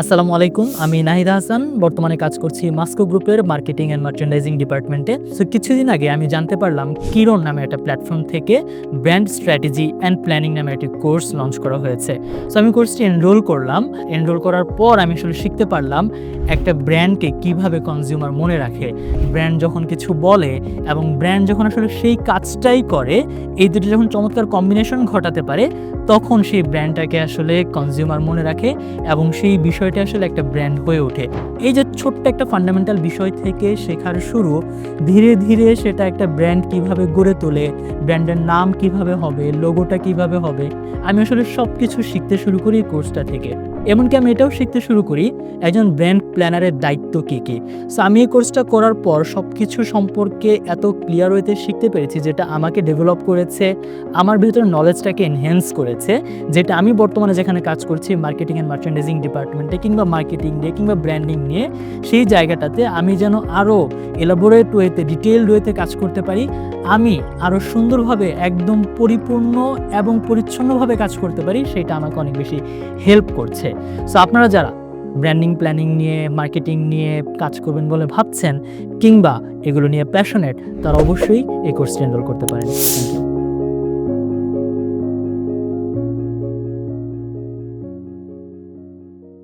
আসসালামু আলাইকুম। আমি নাহিদ হাসান। বর্তমানে কাজ করছি মাস্কো গ্রুপের মার্কেটিং অ্যান্ড মার্চেন্ডাইজিং ডিপার্টমেন্টে। সো কিছুদিন আগে আমি জানতে পারলাম কিরণ নামে একটা প্ল্যাটফর্ম থেকে ব্র্যান্ড স্ট্র্যাটেজি অ্যান্ড প্ল্যানিং নামে একটি কোর্স লঞ্চ করা হয়েছে। সো আমি কোর্সটি এনরোল করলাম। এনরোল করার পর আমি আসলে শিখতে পারলাম একটা ব্র্যান্ডকে কিভাবে কনজিউমার মনে রাখে। ব্র্যান্ড যখন কিছু বলে এবং ব্র্যান্ড যখন আসলে সেই কাজটাই করে, এই দুটি যখন চমৎকার কম্বিনেশন ঘটাতে পারে, তখন সেই ব্র্যান্ডটাকে আসলে কনজিউমার মনে রাখে এবং সেই বিষয়টা আসলে একটা ব্র্যান্ড হয়ে ওঠে। এই যে ছোট্ট একটা ফান্ডামেন্টাল বিষয় থেকে শেখার শুরু, ধীরে ধীরে সেটা একটা ব্র্যান্ড কিভাবে গড়ে তোলে, ব্র্যান্ডের নাম কিভাবে হবে, লোগোটা কিভাবে হবে, আমি আসলে সবকিছু শিখতে শুরু করি এই কোর্সটা থেকে। এমনকি আমি এটাও শিখতে শুরু করি একজন ব্র্যান্ড প্ল্যানারের দায়িত্ব কী কী। সো আমি এই কোর্সটা করার পর সবকিছু সম্পর্কে এত ক্লিয়ার ওয়েতে শিখতে পেরেছি, যেটা আমাকে ডেভেলপ করেছে, আমার ভেতরে নলেজটাকে এনহ্যান্স করেছে, যেটা আমি বর্তমানে যেখানে কাজ করছি মার্কেটিং অ্যান্ড মার্চেন্ডাইজিং ডিপার্টমেন্টে কিংবা মার্কেটিং নিয়ে কিংবা ব্র্যান্ডিং নিয়ে, সেই জায়গাটাতে আমি যেন আরও এলাবোরেট ওয়েতে, ডিটেইলড ওয়েতে কাজ করতে পারি, আমি আরও সুন্দরভাবে একদম পরিপূর্ণ এবং পরিচ্ছন্নভাবে কাজ করতে পারি, সেটা আমাকে অনেক বেশি হেল্প করছে। সো আপনারা যারা ব্র্যান্ডিং প্ল্যানিং নিয়ে, মার্কেটিং নিয়ে কাজ করবেন বলে ভাবছেন কিংবা এগুলো নিয়ে প্যাশনেট, তারা অবশ্যই এই কোর্সটি এনরোল করতে পারেন। Thank you.